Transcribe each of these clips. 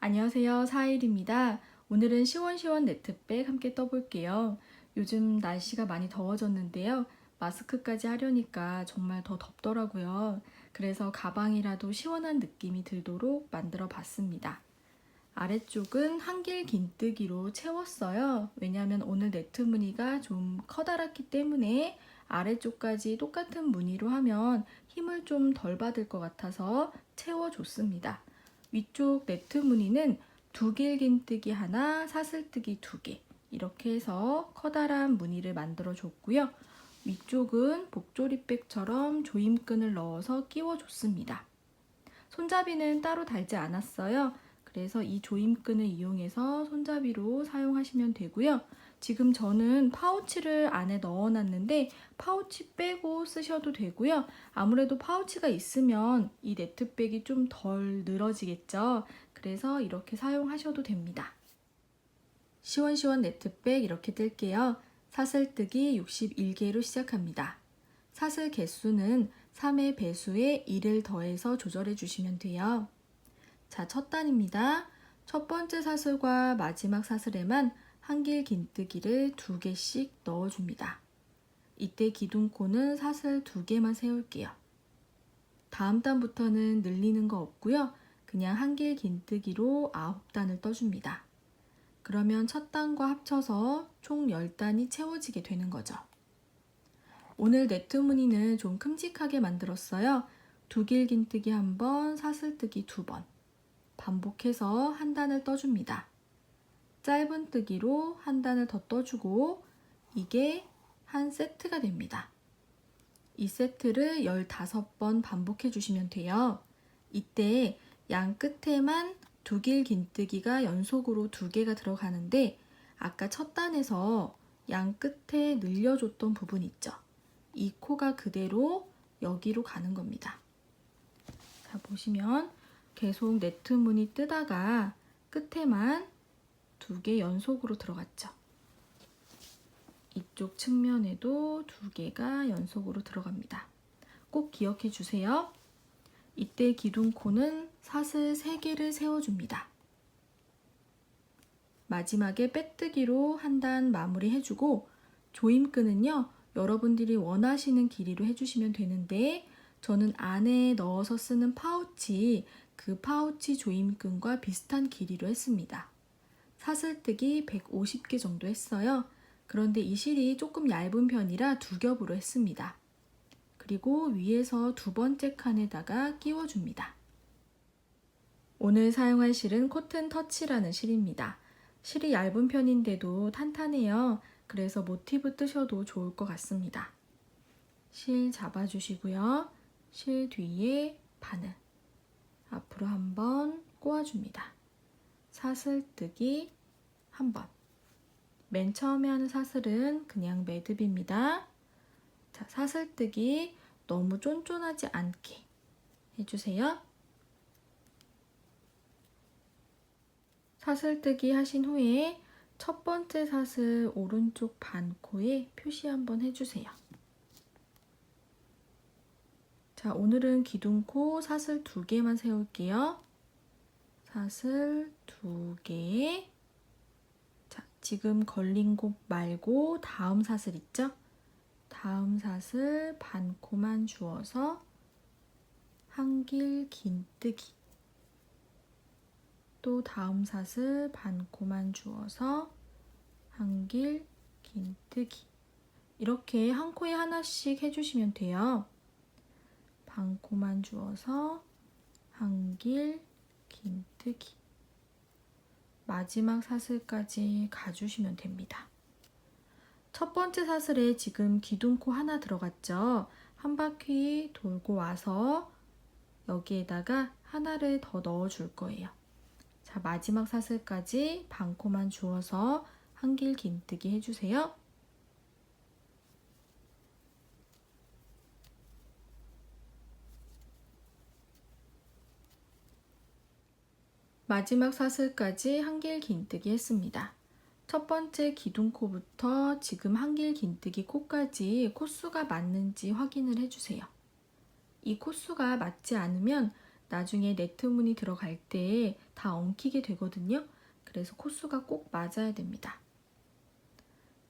안녕하세요. 사일입니다. 오늘은 시원시원 네트백 함께 떠볼게요. 요즘 날씨가 많이 더워졌는데요. 마스크까지 하려니까 정말 더 덥더라고요. 그래서 가방이라도 시원한 느낌이 들도록 만들어 봤습니다. 아래쪽은 한길 긴뜨기로 채웠어요. 왜냐하면 오늘 네트 무늬가 좀 커다랗기 때문에 아래쪽까지 똑같은 무늬로 하면 힘을 좀 덜 받을 것 같아서 채워줬습니다. 위쪽 네트 무늬는 두길 긴뜨기 하나, 사슬뜨기 2개 이렇게 해서 커다란 무늬를 만들어 줬고요. 위쪽은 복조리백처럼 조임끈을 넣어서 끼워줬습니다. 손잡이는 따로 달지 않았어요. 그래서 이 조임끈을 이용해서 손잡이로 사용하시면 되고요. 지금 저는 파우치를 안에 넣어놨는데 파우치 빼고 쓰셔도 되고요. 아무래도 파우치가 있으면 이 네트백이 좀 덜 늘어지겠죠. 그래서 이렇게 사용하셔도 됩니다. 시원시원 네트백 이렇게 뜰게요. 사슬뜨기 61개로 시작합니다. 사슬 개수는 3의 배수에 1을 더해서 조절해 주시면 돼요. 자, 첫 단입니다. 첫 번째 사슬과 마지막 사슬에만 한길 긴뜨기를 2개씩 넣어줍니다. 이때 기둥코는 사슬 2개만 세울게요. 다음 단부터는 늘리는 거 없고요. 그냥 한길 긴뜨기로 9단을 떠줍니다. 그러면 첫 단과 합쳐서 총 10단이 채워지게 되는 거죠. 오늘 네트 무늬는 좀 큼직하게 만들었어요. 두길 긴뜨기 1번, 사슬뜨기 2번. 반복해서 한 단을 떠줍니다. 짧은 뜨기로 한 단을 더 떠주고 이게 한 세트가 됩니다. 이 세트를 15번 반복해 주시면 돼요. 이때 양 끝에만 두길 긴뜨기가 연속으로 2개가 들어가는데 아까 첫 단에서 양 끝에 늘려줬던 부분 있죠? 이 코가 그대로 여기로 가는 겁니다. 자, 보시면 계속 네트 무늬 뜨다가 끝에만 2개 연속으로 들어갔죠. 이쪽 측면에도 2개가 연속으로 들어갑니다. 꼭 기억해 주세요. 이때 기둥코는 사슬 3개를 세워줍니다. 마지막에 빼뜨기로 한 단 마무리 해주고 조임끈은요, 여러분들이 원하시는 길이로 해주시면 되는데 저는 안에 넣어서 쓰는 파우치, 그 파우치 조임끈과 비슷한 길이로 했습니다. 사슬뜨기 150개 정도 했어요. 그런데 이 실이 조금 얇은 편이라 2겹으로 했습니다. 그리고 위에서 2번째 칸에다가 끼워줍니다. 오늘 사용할 실은 코튼 터치라는 실입니다. 실이 얇은 편인데도 탄탄해요. 그래서 모티브 뜨셔도 좋을 것 같습니다. 실 잡아주시고요. 실 뒤에 바늘 앞으로 한번 꼬아줍니다. 사슬뜨기 한번. 맨 처음에 하는 사슬은 그냥 매듭입니다. 자, 사슬뜨기 너무 쫀쫀하지 않게 해주세요. 사슬뜨기 하신 후에 첫 번째 사슬 오른쪽 반코에 표시 한번 해주세요. 자, 오늘은 기둥코 사슬 2개만 세울게요. 사슬 2개. 자, 지금 걸린 곳 말고 다음 사슬 있죠? 다음 사슬 반코만 주어서 한길 긴뜨기. 또 다음 사슬 반코만 주어서 한길 긴뜨기. 이렇게 한 코에 하나씩 해주시면 돼요. 반코만 주어서 한길 긴뜨기. 마지막 사슬까지 가주시면 됩니다. 첫 번째 사슬에 지금 기둥코 하나 들어갔죠? 한 바퀴 돌고 와서 여기에다가 하나를 더 넣어줄 거예요. 자, 마지막 사슬까지 반코만 주어서 한길 긴뜨기 해주세요. 마지막 사슬까지 한길 긴뜨기 했습니다. 첫 번째 기둥코부터 지금 한길 긴뜨기 코까지 코수가 맞는지 확인을 해주세요. 이 코수가 맞지 않으면 나중에 네트무늬 들어갈 때 다 엉키게 되거든요. 그래서 코수가 꼭 맞아야 됩니다.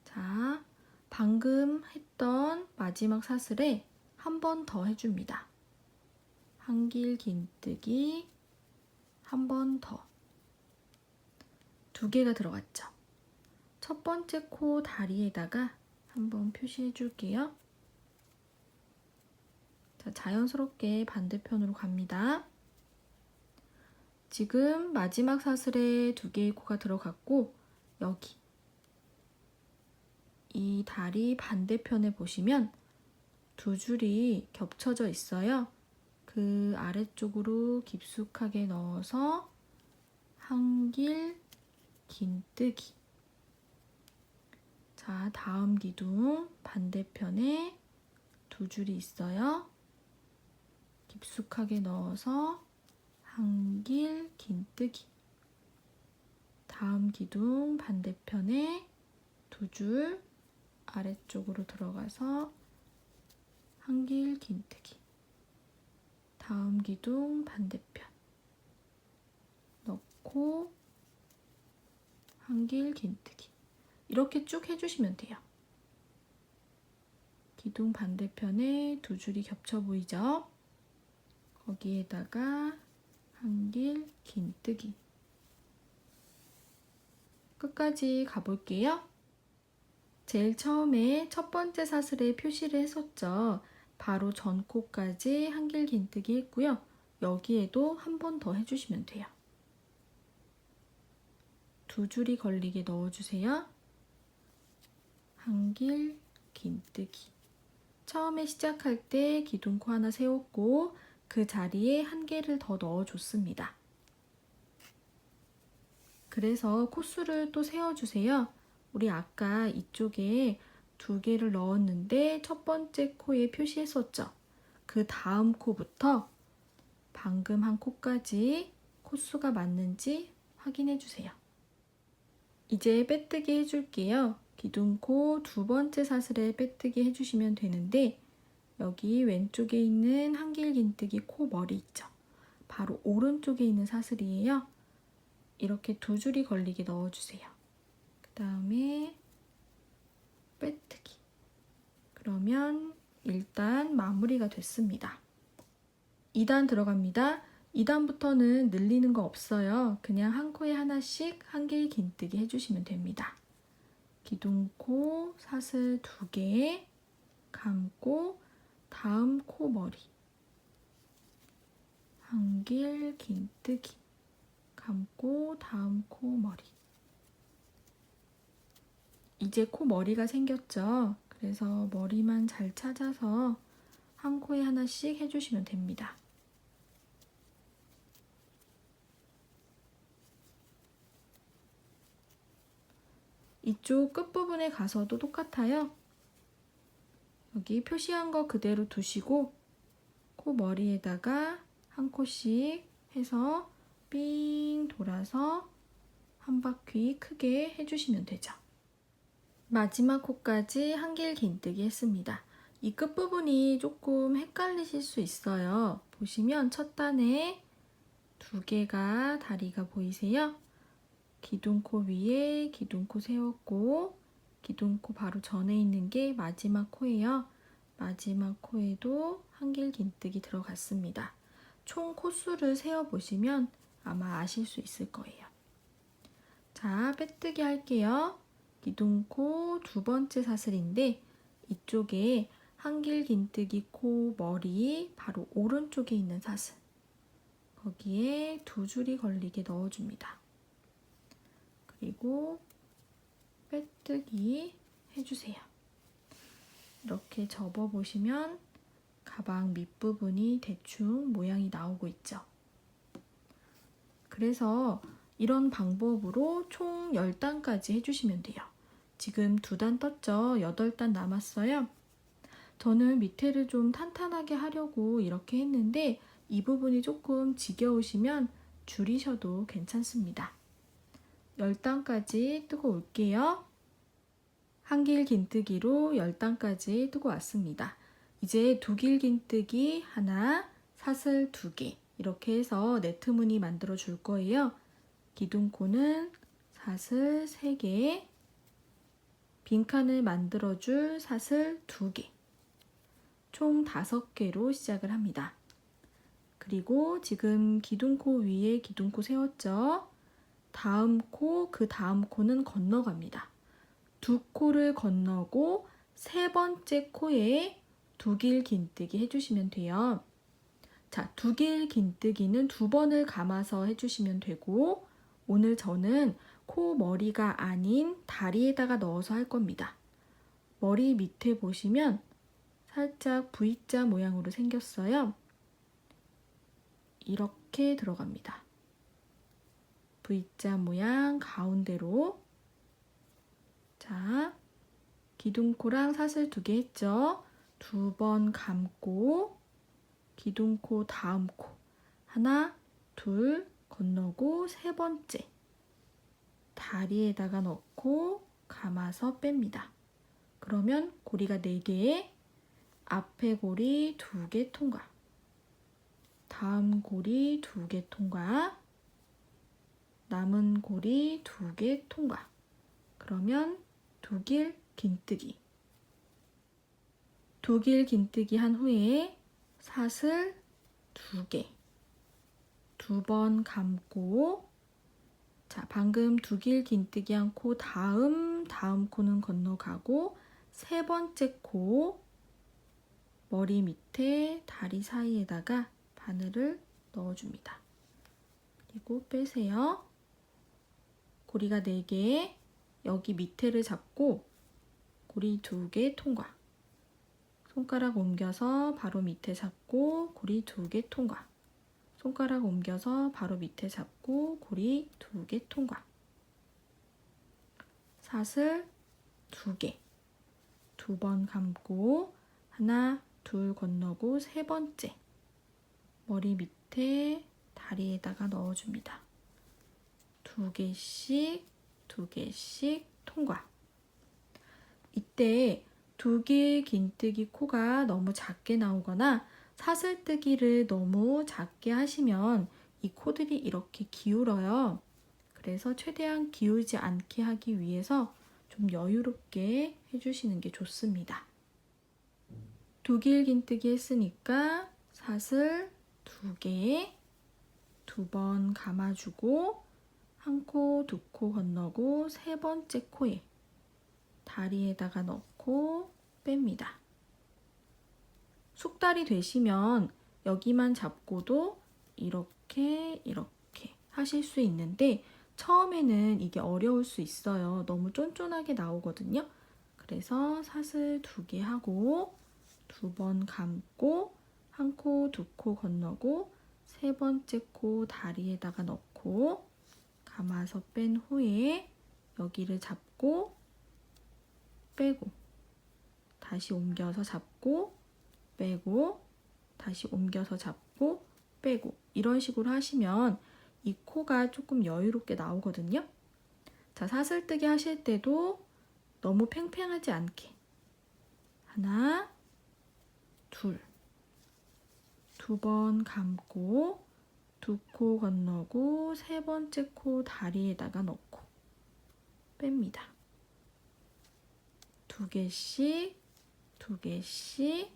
자, 방금 했던 마지막 사슬에 한 번 더 해줍니다. 한길 긴뜨기 한 번 더. 2개가 들어갔죠. 첫 번째 코 다리에다가 한번 표시해 줄게요. 자, 자연스럽게 반대편으로 갑니다. 지금 마지막 사슬에 2개의 코가 들어갔고, 여기 이 다리 반대편에 보시면 2줄이 겹쳐져 있어요. 그 아래쪽으로 깊숙하게 넣어서 한길 긴뜨기. 자, 다음 기둥 반대편에 2줄이 있어요. 깊숙하게 넣어서 한길 긴뜨기. 다음 기둥 반대편에 2줄 아래쪽으로 들어가서 한길 긴뜨기. 다음 기둥 반대편 넣고 한길 긴뜨기. 이렇게 쭉 해주시면 돼요. 기둥 반대편에 2줄이 겹쳐 보이죠? 거기에다가 한길 긴뜨기. 끝까지 가볼게요. 제일 처음에 첫 번째 사슬에 표시를 했었죠. 바로 전 코까지 한길 긴뜨기 했고요. 여기에도 한 번 더 해주시면 돼요. 2줄이 걸리게 넣어주세요. 한길 긴뜨기. 처음에 시작할 때 기둥코 하나 세웠고 그 자리에 한 개를 더 넣어줬습니다. 그래서 코수를 또 세워주세요. 우리 아까 이쪽에 2개를 넣었는데 첫 번째 코에 표시했었죠. 그 다음 코부터 방금 한 코까지 코수가 맞는지 확인해 주세요. 이제 빼뜨기 해줄게요. 기둥코 2번째 사슬에 빼뜨기 해주시면 되는데 여기 왼쪽에 있는 한길 긴뜨기 코 머리 있죠? 바로 오른쪽에 있는 사슬이에요. 이렇게 2줄이 걸리게 넣어주세요. 그 다음에 빼뜨기. 그러면 일단 마무리가 됐습니다. 2단 들어갑니다. 2단부터는 늘리는 거 없어요. 그냥 한 코에 하나씩 한길 긴뜨기 해주시면 됩니다. 기둥코 사슬 2개 감고 다음 코 머리 한길 긴뜨기 감고 다음 코 머리. 이제 코 머리가 생겼죠? 그래서 머리만 잘 찾아서 한 코에 하나씩 해주시면 됩니다. 이쪽 끝부분에 가서도 똑같아요. 여기 표시한 거 그대로 두시고 코 머리에다가 한 코씩 해서 삥 돌아서 한 바퀴 크게 해주시면 되죠. 마지막 코까지 한길 긴뜨기 했습니다. 이 끝부분이 조금 헷갈리실 수 있어요. 보시면 첫 단에 2개가 다리가 보이세요? 기둥코 위에 기둥코 세웠고 기둥코 바로 전에 있는 게 마지막 코예요. 마지막 코에도 한길 긴뜨기 들어갔습니다. 총 코수를 세어보시면 아마 아실 수 있을 거예요. 자, 빼뜨기 할게요. 기둥코 2번째 사슬인데 이쪽에 한길 긴뜨기 코 머리 바로 오른쪽에 있는 사슬. 거기에 2줄이 걸리게 넣어줍니다. 그리고 빼뜨기 해주세요. 이렇게 접어보시면 가방 밑부분이 대충 모양이 나오고 있죠. 그래서 이런 방법으로 총 10단까지 해주시면 돼요. 지금 2단 떴죠? 8단 남았어요. 저는 밑에를 좀 탄탄하게 하려고 이렇게 했는데 이 부분이 조금 지겨우시면 줄이셔도 괜찮습니다. 10단까지 뜨고 올게요. 한길 긴뜨기로 10단까지 뜨고 왔습니다. 이제 두길 긴뜨기 하나, 사슬 2개 이렇게 해서 네트무늬 만들어 줄 거예요. 기둥코는 사슬 3개, 빈칸을 만들어 줄 사슬 2개, 총 5개로 시작을 합니다. 그리고 지금 기둥코 위에 기둥코 세웠죠? 다음 코, 그 다음 코는 건너갑니다. 2코를 건너고 3번째 코에 두길 긴뜨기 해주시면 돼요. 자, 두길 긴뜨기는 2번을 감아서 해주시면 되고, 오늘 저는 코 머리가 아닌 다리에다가 넣어서 할 겁니다. 머리 밑에 보시면 살짝 V자 모양으로 생겼어요. 이렇게 들어갑니다. V자 모양 가운데로. 자, 기둥코랑 사슬 2개 했죠? 2번 감고 기둥코 다음 코 하나, 둘 건너고 3번째 다리에다가 넣고 감아서 뺍니다. 그러면 고리가 4개, 앞에 고리 2개 통과, 다음 고리 2개 통과, 남은 고리 2개 통과. 그러면 두길 긴뜨기. 두길 긴뜨기 한 후에 사슬 2개, 2번 감고, 자, 방금 두길 긴뜨기 한 코 다음 코는 건너가고 3번째 코 머리 밑에 다리 사이에다가 바늘을 넣어줍니다. 그리고 빼세요. 고리가 4개, 여기 밑에를 잡고 고리 2개 통과. 손가락 옮겨서 바로 밑에 잡고 고리 2개 통과. 손가락 옮겨서 바로 밑에 잡고 고리 2개 통과. 사슬 2개, 2번 감고 하나, 둘 건너고 3번째 머리 밑에 다리에다가 넣어줍니다. 2개씩, 2개씩 통과. 이때 두길 긴뜨기 코가 너무 작게 나오거나 사슬뜨기를 너무 작게 하시면 이 코들이 이렇게 기울어요. 그래서 최대한 기울지 않게 하기 위해서 좀 여유롭게 해주시는 게 좋습니다. 두길 긴뜨기 했으니까 사슬 2개, 2번 감아주고 한 코, 2코 건너고 3번째 코에 다리에다가 넣고 뺍니다. 숙달이 되시면 여기만 잡고도 이렇게 하실 수 있는데 처음에는 이게 어려울 수 있어요. 너무 쫀쫀하게 나오거든요. 그래서 사슬 2개 하고 2번 감고 한 코, 2코 건너고 3번째 코 다리에다가 넣고 감아서 뺀 후에 여기를 잡고 빼고 다시 옮겨서 잡고 빼고 다시 옮겨서 잡고 빼고 이런 식으로 하시면 이 코가 조금 여유롭게 나오거든요. 자, 사슬뜨기 하실 때도 너무 팽팽하지 않게 하나, 둘, 2번 감고 2코 건너고 3번째 코 다리에다가 넣고 뺍니다. 2개씩, 2개씩,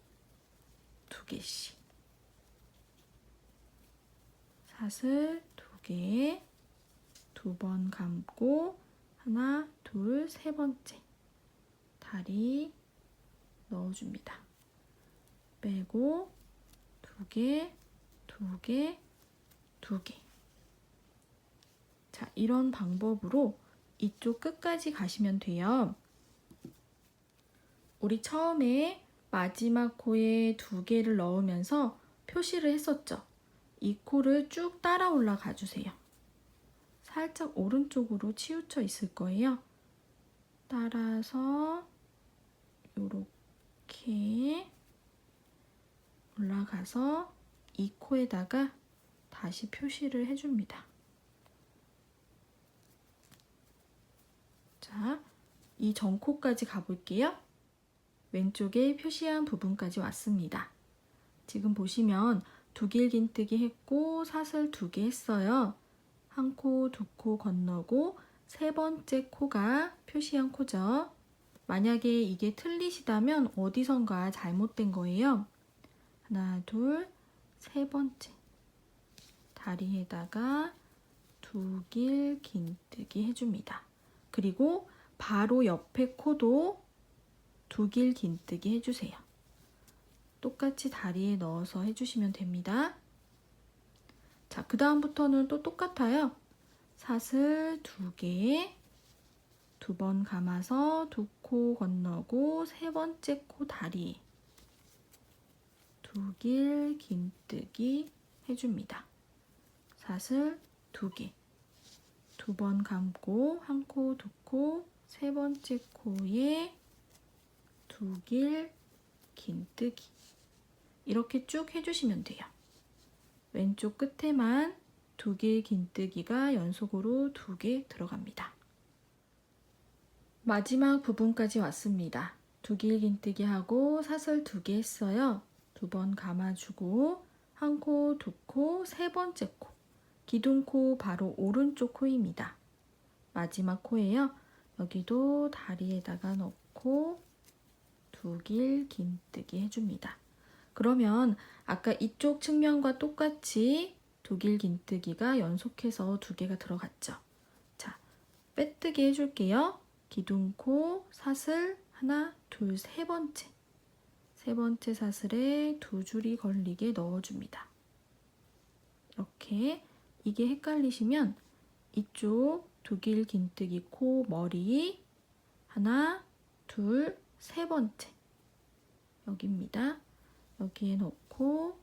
2개씩. 사슬 2개, 2번 감고 하나, 둘, 3번째 다리 넣어줍니다. 빼고 2개, 2개, 2개. 자, 이런 방법으로 이쪽 끝까지 가시면 돼요. 우리 처음에 마지막 코에 2개를 넣으면서 표시를 했었죠. 이 코를 쭉 따라 올라가 주세요. 살짝 오른쪽으로 치우쳐 있을 거예요. 따라서 이렇게 올라가서 이 코에다가 다시 표시를 해줍니다. 자, 이 전코까지 가볼게요. 왼쪽에 표시한 부분까지 왔습니다. 지금 보시면 두길긴뜨기 했고 사슬 2개 했어요. 한 코, 2코 건너고 세 번째 코가 표시한 코죠. 만약에 이게 틀리시다면 어디선가 잘못된 거예요. 하나, 둘, 세 번째. 다리에다가 두길긴뜨기 해줍니다. 그리고 바로 옆에 코도 두길긴뜨기 해주세요. 똑같이 다리에 넣어서 해주시면 됩니다. 자, 그 다음부터는 또 똑같아요. 사슬 2개, 2번 감아서 2코 건너고 세 번째 코 다리 두길긴뜨기 해줍니다. 사슬 2개, 2번 감고 한 코, 2코, 세 번째 코에 두길긴뜨기 이렇게 쭉 해주시면 돼요. 왼쪽 끝에만 두길긴뜨기가 연속으로 2개 들어갑니다. 마지막 부분까지 왔습니다. 두길긴뜨기 하고 사슬 2개 했어요. 2번 감아주고 한 코, 2코, 세 번째 코. 기둥코 바로 오른쪽 코입니다. 마지막 코예요. 여기도 다리에다가 넣고 두길긴뜨기 해줍니다. 그러면 아까 이쪽 측면과 똑같이 두길긴뜨기가 연속해서 2개가 들어갔죠. 자, 빼뜨기 해줄게요. 기둥코, 사슬, 하나, 둘, 세 번째. 세 번째 사슬에 2줄이 걸리게 넣어줍니다. 이렇게 이게 헷갈리시면 이쪽 두길긴뜨기 코 머리 하나, 둘, 세 번째 여기입니다. 여기에 넣고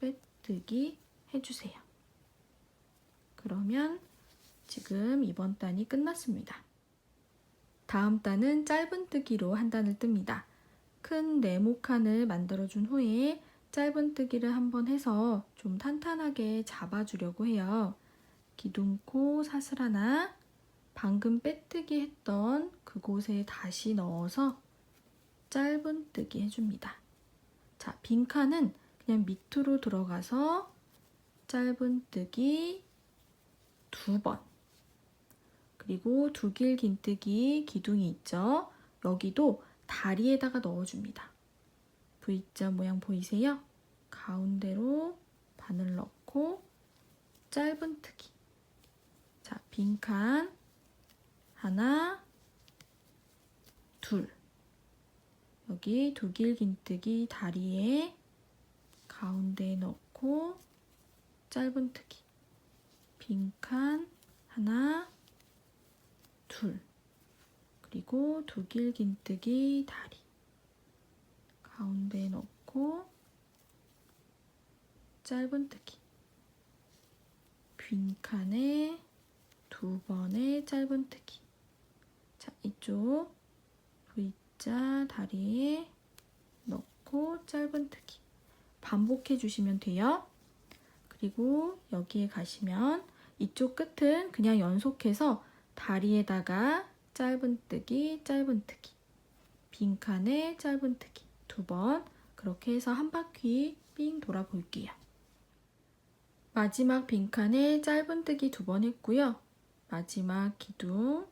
빼뜨기 해주세요. 그러면 지금 이번 단이 끝났습니다. 다음 단은 짧은뜨기로 한 단을 뜹니다. 큰 네모칸을 만들어준 후에 짧은뜨기를 한번 해서 좀 탄탄하게 잡아주려고 해요. 기둥코 사슬 하나, 방금 빼뜨기 했던 그곳에 다시 넣어서 짧은뜨기 해줍니다. 자, 빈칸은 그냥 밑으로 들어가서 짧은뜨기 2번. 그리고 두길긴뜨기 기둥이 있죠. 여기도 다리에다가 넣어줍니다. V자 모양 보이세요? 가운데로 바늘 넣고 짧은뜨기. 자, 빈칸 하나, 둘. 여기 두길긴뜨기 다리에 가운데에 넣고 짧은뜨기. 빈칸 하나, 둘. 그리고 두길긴뜨기 다리 가운데에 넣고 짧은뜨기. 빈칸에 2번의 짧은뜨기. 자, 이쪽 V자 다리에 넣고 짧은뜨기. 반복해 주시면 돼요. 그리고 여기에 가시면 이쪽 끝은 그냥 연속해서 다리에다가 짧은뜨기, 짧은뜨기. 빈칸에 짧은뜨기 2번. 그렇게 해서 한 바퀴 삥 돌아 볼게요. 마지막 빈칸에 짧은뜨기 2번 했고요. 마지막 기둥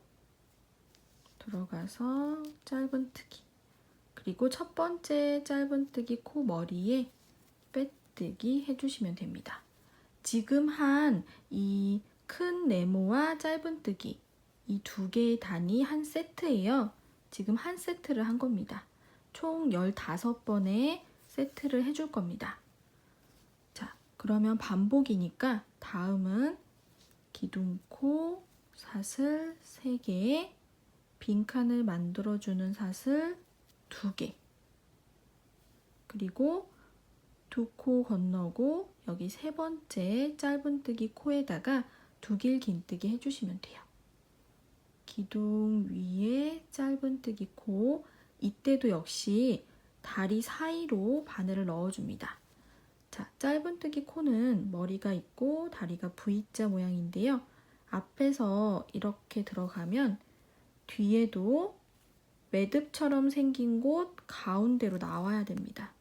들어가서 짧은뜨기. 그리고 첫 번째 짧은뜨기 코 머리에 빼뜨기 해주시면 됩니다. 지금 한 이 큰 네모와 짧은뜨기 이 2개의 단이 한 세트예요. 지금 한 세트를 한 겁니다. 총 15번의 세트를 해줄 겁니다. 자, 그러면 반복이니까 다음은 기둥코 사슬 3개, 빈칸을 만들어주는 사슬 2개, 그리고 2코 건너고 여기 세 번째 짧은뜨기 코에다가 두길긴뜨기 해주시면 돼요. 기둥 위에 짧은뜨기 코, 이때도 역시 다리 사이로 바늘을 넣어줍니다. 자, 짧은뜨기 코는 머리가 있고 다리가 V자 모양인데요. 앞에서 이렇게 들어가면 뒤에도 매듭처럼 생긴 곳 가운데로 나와야 됩니다.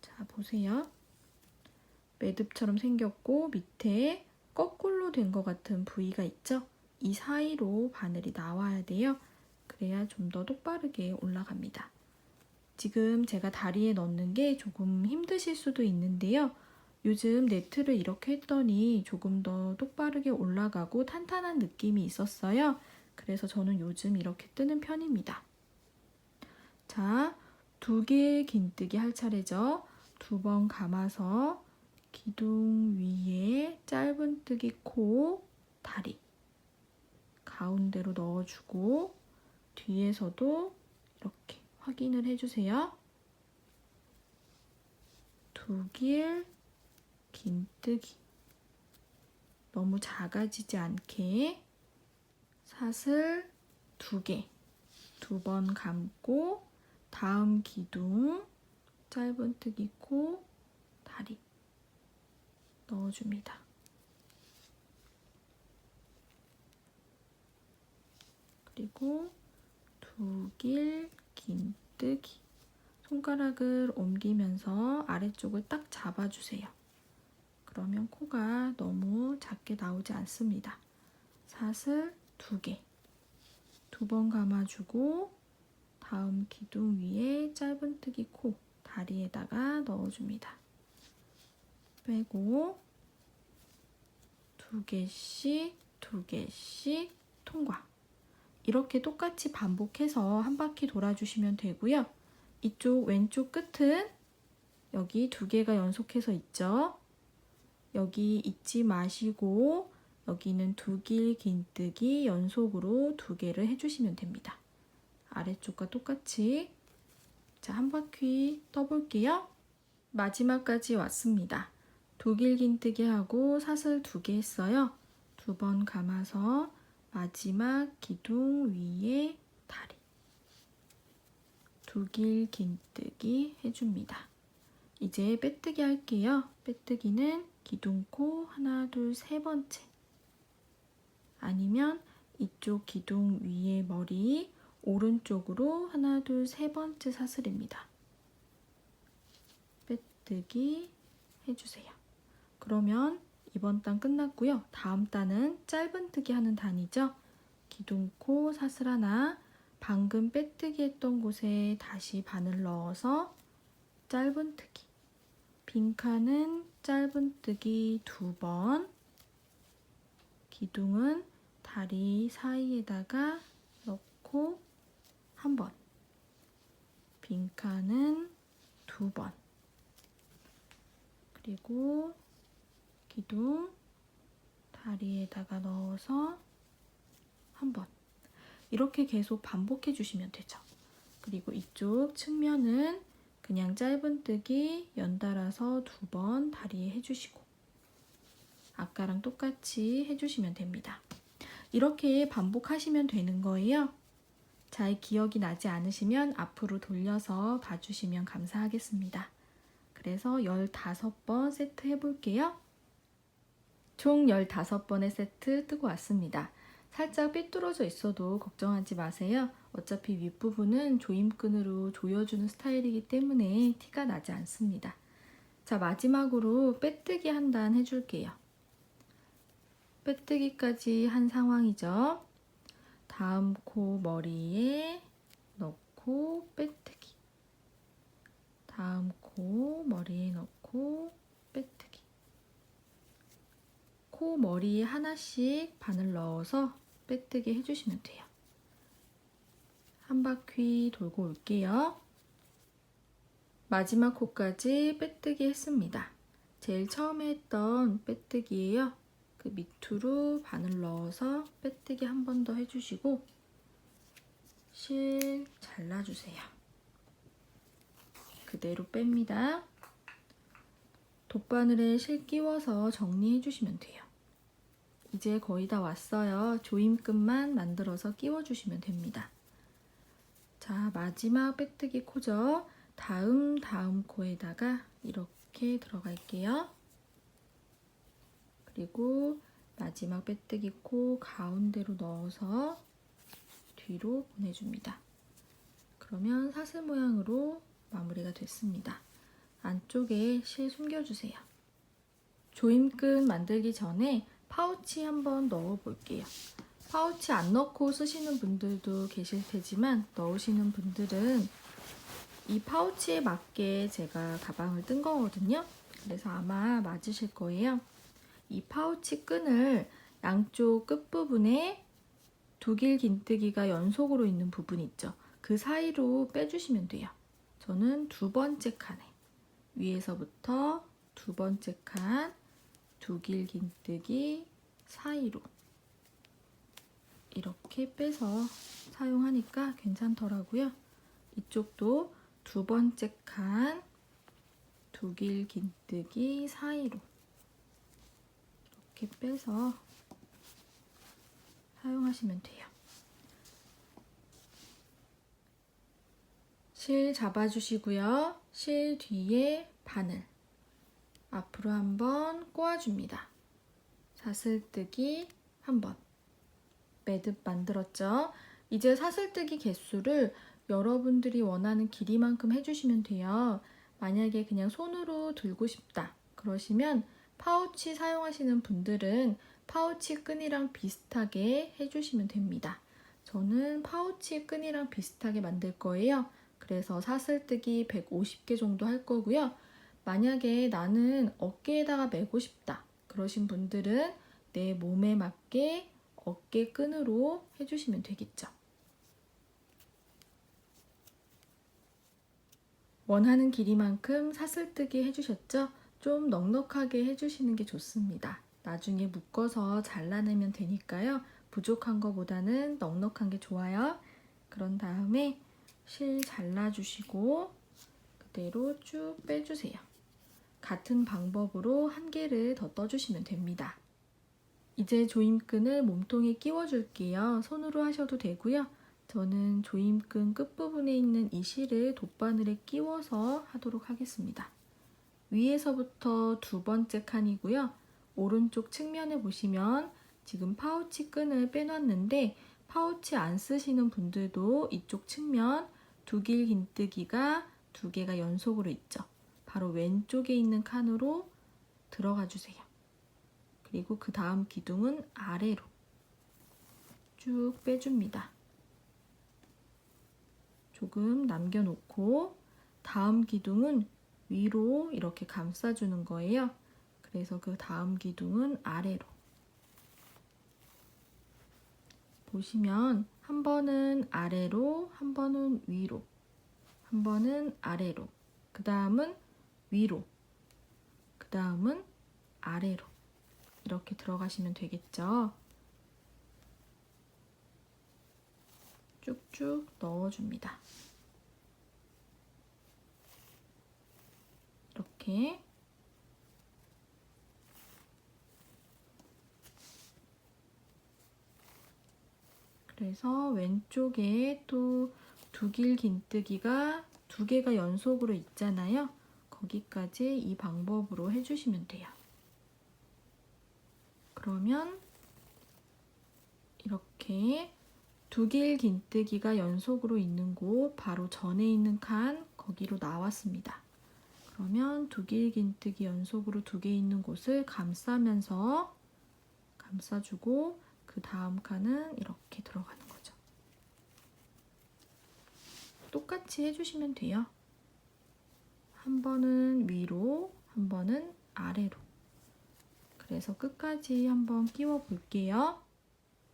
자, 보세요. 매듭처럼 생겼고 밑에 거꾸로 된 것 같은 부위가 있죠? 이 사이로 바늘이 나와야 돼요. 그래야 좀 더 똑바르게 올라갑니다. 지금 제가 다리에 넣는 게 조금 힘드실 수도 있는데요. 요즘 네트를 이렇게 했더니 조금 더 똑바르게 올라가고 탄탄한 느낌이 있었어요. 그래서 저는 요즘 이렇게 뜨는 편입니다. 자, 2개의 긴뜨기 할 차례죠. 2번 감아서 기둥 위에 짧은뜨기 코, 다리 가운데로 넣어주고 뒤에서도 이렇게 확인을 해주세요. 2길 긴뜨기 너무 작아지지 않게 사슬 2개 2번 감고 다음 기둥 짧은뜨기 코 다리 넣어줍니다. 그리고 2길 긴뜨기 손가락을 옮기면서 아래쪽을 딱 잡아주세요. 그러면 코가 너무 작게 나오지 않습니다. 사슬 2개 2번 감아주고 다음 기둥 위에 짧은뜨기 코 다리에다가 넣어줍니다. 빼고 2개씩 2개씩 통과. 이렇게 똑같이 반복해서 한 바퀴 돌아주시면 되고요. 이쪽 왼쪽 끝은 여기 2개가 연속해서 있죠. 여기 잊지 마시고 여기는 2길 긴뜨기 연속으로 2개를 해주시면 됩니다. 아래쪽과 똑같이 자, 한 바퀴 떠볼게요. 마지막까지 왔습니다. 2길 긴뜨기 하고 사슬 2개 했어요. 2번 감아서 마지막 기둥 위에 다리 2길 긴뜨기 해줍니다. 이제 빼뜨기 할게요. 빼뜨기는 기둥코 하나, 둘, 세 번째 아니면 이쪽 기둥 위에 머리 오른쪽으로 하나, 둘, 세 번째 사슬입니다. 빼뜨기 해주세요. 그러면 이번 단 끝났고요. 다음 단은 짧은뜨기 하는 단이죠. 기둥코 사슬 하나, 방금 빼뜨기 했던 곳에 다시 바늘 넣어서 짧은뜨기 빈칸은 짧은뜨기 2번 기둥은 다리 사이에다가 넣고 1번 빈칸은 2번 그리고 기둥 다리에다가 넣어서 1번 이렇게 계속 반복해 주시면 되죠. 그리고 이쪽 측면은 그냥 짧은뜨기 연달아서 2번 다리에 해주시고 아까랑 똑같이 해주시면 됩니다. 이렇게 반복하시면 되는 거예요. 잘 기억이 나지 않으시면 앞으로 돌려서 봐주시면 감사하겠습니다. 그래서 15번 세트 해볼게요. 총 15번의 세트 뜨고 왔습니다. 살짝 삐뚤어져 있어도 걱정하지 마세요. 어차피 윗부분은 조임끈으로 조여주는 스타일이기 때문에 티가 나지 않습니다. 자, 마지막으로 빼뜨기 한 단 해줄게요. 빼뜨기까지 한 상황이죠. 다음 코 머리에 넣고 빼뜨기. 다음 코 머리에 넣고 빼뜨기. 코 머리에 하나씩 바늘 넣어서 빼뜨기 해주시면 돼요. 한 바퀴 돌고 올게요. 마지막 코까지 빼뜨기 했습니다. 제일 처음에 했던 빼뜨기예요. 그 밑으로 바늘 넣어서 빼뜨기 한 번 더 해주시고 실 잘라주세요. 그대로 뺍니다. 돗바늘에 실 끼워서 정리해 주시면 돼요. 이제 거의 다 왔어요. 조임끈만 만들어서 끼워주시면 됩니다. 자, 마지막 빼뜨기 코죠. 다음 코에다가 이렇게 들어갈게요. 그리고 마지막 빼뜨기 코 가운데로 넣어서 뒤로 보내줍니다. 그러면 사슬 모양으로 마무리가 됐습니다. 안쪽에 실 숨겨주세요. 조임끈 만들기 전에 파우치 한번 넣어 볼게요. 파우치 안 넣고 쓰시는 분들도 계실 테지만 넣으시는 분들은 이 파우치에 맞게 제가 가방을 뜬 거거든요. 그래서 아마 맞으실 거예요. 이 파우치 끈을 양쪽 끝부분에 두길 긴뜨기가 연속으로 있는 부분 있죠. 그 사이로 빼주시면 돼요. 저는 두 번째 칸에 위에서부터 두 번째 칸 두길 긴뜨기 사이로 이렇게 빼서 사용하니까 괜찮더라고요. 이쪽도 두 번째 칸 두길 긴뜨기 사이로 이렇게 빼서 사용하시면 돼요. 실 잡아주시고요. 실 뒤에 바늘 앞으로 한번 꼬아줍니다. 사슬뜨기 한번 매듭 만들었죠? 이제 사슬뜨기 개수를 여러분들이 원하는 길이만큼 해주시면 돼요. 만약에 그냥 손으로 들고 싶다 그러시면 파우치 사용하시는 분들은 파우치 끈이랑 비슷하게 해주시면 됩니다. 저는 파우치 끈이랑 비슷하게 만들 거예요. 그래서 사슬뜨기 150개 정도 할 거고요. 만약에 나는 어깨에다가 메고 싶다 그러신 분들은 내 몸에 맞게 어깨 끈으로 해주시면 되겠죠. 원하는 길이만큼 사슬뜨기 해주셨죠? 좀 넉넉하게 해주시는 게 좋습니다. 나중에 묶어서 잘라내면 되니까요. 부족한 것보다는 넉넉한 게 좋아요. 그런 다음에 실 잘라주시고 그대로 쭉 빼주세요. 같은 방법으로 한 개를 더 떠주시면 됩니다. 이제 조임끈을 몸통에 끼워줄게요. 손으로 하셔도 되고요. 저는 조임끈 끝부분에 있는 이 실을 돗바늘에 끼워서 하도록 하겠습니다. 위에서부터 두 번째 칸이고요. 오른쪽 측면에 보시면 지금 파우치 끈을 빼놨는데 파우치 안 쓰시는 분들도 이쪽 측면 두길 긴뜨기가 두 개가 연속으로 있죠. 바로 왼쪽에 있는 칸으로 들어가 주세요. 그리고 그 다음 기둥은 아래로 쭉 빼줍니다. 조금 남겨놓고 다음 기둥은 위로 이렇게 감싸주는 거예요. 그래서 그 다음 기둥은 아래로. 보시면 한 번은 아래로, 한 번은 위로, 한 번은 아래로, 그 다음은 위로, 그 다음은 아래로 이렇게 들어가시면 되겠죠. 쭉쭉 넣어줍니다. 이렇게 그래서 왼쪽에 또 두길 긴뜨기가 두 개가 연속으로 있잖아요. 거기까지 이 방법으로 해주시면 돼요. 그러면 이렇게 두길 긴뜨기가 연속으로 있는 곳 바로 전에 있는 칸 거기로 나왔습니다. 그러면 두길 긴뜨기 연속으로 두 개 있는 곳을 감싸면서 감싸주고 그 다음 칸은 이렇게 들어가는 거죠. 똑같이 해주시면 돼요. 한 번은 위로, 한 번은 아래로. 그래서 끝까지 한번 끼워 볼게요.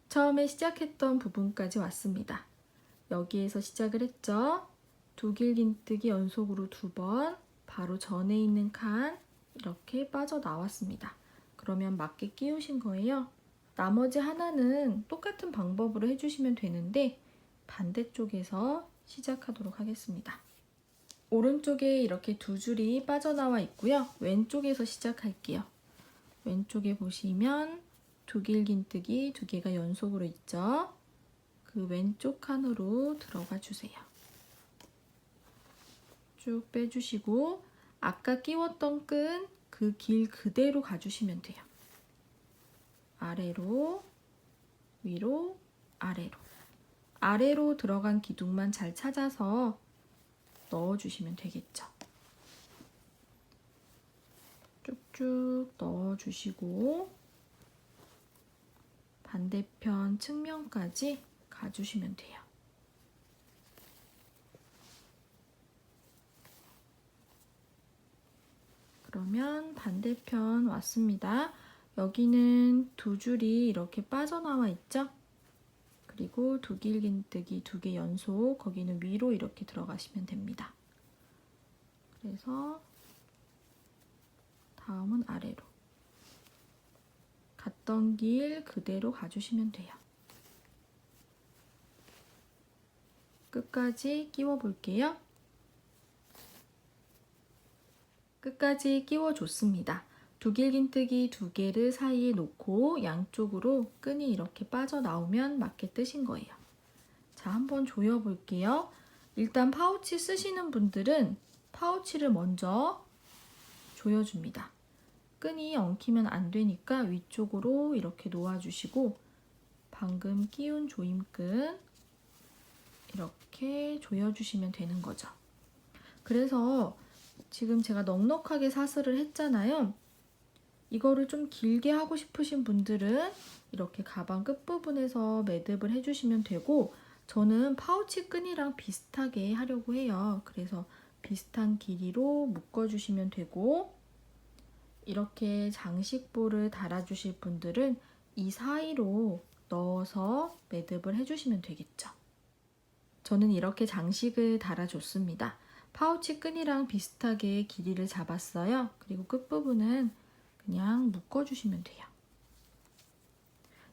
처음에 시작했던 부분까지 왔습니다. 여기에서 시작을 했죠. 두길 긴뜨기 연속으로 두 번, 바로 전에 있는 칸 이렇게 빠져나왔습니다. 그러면 맞게 끼우신 거예요. 나머지 하나는 똑같은 방법으로 해주시면 되는데 반대쪽에서 시작하도록 하겠습니다. 오른쪽에 이렇게 두 줄이 빠져나와 있고요. 왼쪽에서 시작할게요. 왼쪽에 보시면 두길 긴뜨기 두 개가 연속으로 있죠. 그 왼쪽 칸으로 들어가 주세요. 쭉 빼주시고 아까 끼웠던 끈 그 길 그대로 가주시면 돼요. 아래로, 위로, 아래로. 아래로 들어간 기둥만 잘 찾아서 넣어주시면 되겠죠. 쭉 넣어주시고 반대편 측면까지 가주시면 돼요. 그러면 반대편 왔습니다. 여기는 두 줄이 이렇게 빠져나와 있죠? 그리고 두 길긴뜨기 2개 연속, 거기는 위로 이렇게 들어가시면 됩니다. 그래서 다음은 아래로. 갔던 길 그대로 가주시면 돼요. 끝까지 끼워 볼게요. 끝까지 끼워줬습니다. 두 길긴뜨기 2개를 사이에 놓고 양쪽으로 끈이 이렇게 빠져나오면 맞게 뜨신 거예요. 자, 한번 조여 볼게요. 일단 파우치 쓰시는 분들은 파우치를 먼저 조여줍니다. 끈이 엉키면 안 되니까 위쪽으로 이렇게 놓아주시고 방금 끼운 조임끈 이렇게 조여주시면 되는 거죠. 그래서 지금 제가 넉넉하게 사슬을 했잖아요. 이거를 좀 길게 하고 싶으신 분들은 이렇게 가방 끝부분에서 매듭을 해주시면 되고, 저는 파우치 끈이랑 비슷하게 하려고 해요. 그래서 비슷한 길이로 묶어주시면 되고, 이렇게 장식볼을 달아주실 분들은 이 사이로 넣어서 매듭을 해주시면 되겠죠. 저는 이렇게 장식을 달아줬습니다. 파우치 끈이랑 비슷하게 길이를 잡았어요. 그리고 끝부분은 그냥 묶어주시면 돼요.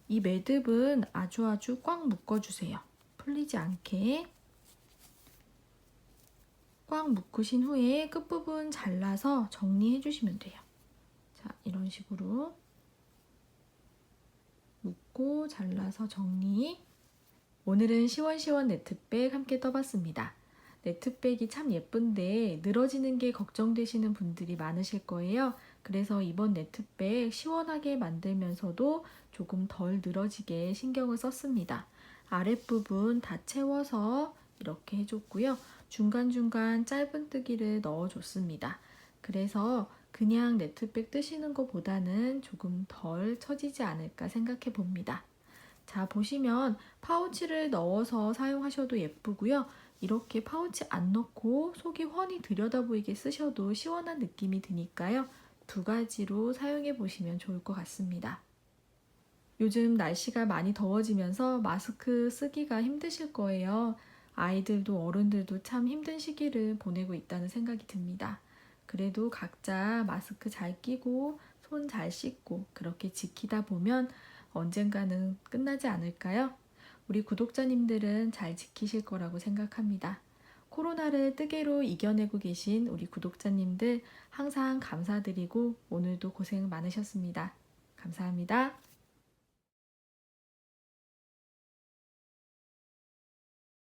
이 매듭은 아주 꽉 묶어주세요. 풀리지 않게. 꽉 묶으신 후에 끝부분 잘라서 정리해 주시면 돼요. 자, 이런 식으로 묶고 잘라서 정리. 오늘은 시원시원 네트백 함께 떠봤습니다. 네트백이 참 예쁜데 늘어지는 게 걱정되시는 분들이 많으실 거예요. 그래서 이번 네트백 시원하게 만들면서도 조금 덜 늘어지게 신경을 썼습니다. 아랫부분 다 채워서 이렇게 해줬고요. 중간중간 짧은뜨기를 넣어줬습니다. 그래서 그냥 네트백 뜨시는 것보다는 조금 덜 처지지 않을까 생각해 봅니다. 자, 보시면 파우치를 넣어서 사용하셔도 예쁘고요. 이렇게 파우치 안 넣고 속이 훤히 들여다보이게 쓰셔도 시원한 느낌이 드니까요. 2가지로 사용해 보시면 좋을 것 같습니다. 요즘 날씨가 많이 더워지면서 마스크 쓰기가 힘드실 거예요. 아이들도 어른들도 참 힘든 시기를 보내고 있다는 생각이 듭니다. 그래도 각자 마스크 잘 끼고 손 잘 씻고 그렇게 지키다 보면 언젠가는 끝나지 않을까요? 우리 구독자님들은 잘 지키실 거라고 생각합니다. 코로나를 뜨개로 이겨내고 계신 우리 구독자님들 항상 감사드리고 오늘도 고생 많으셨습니다. 감사합니다.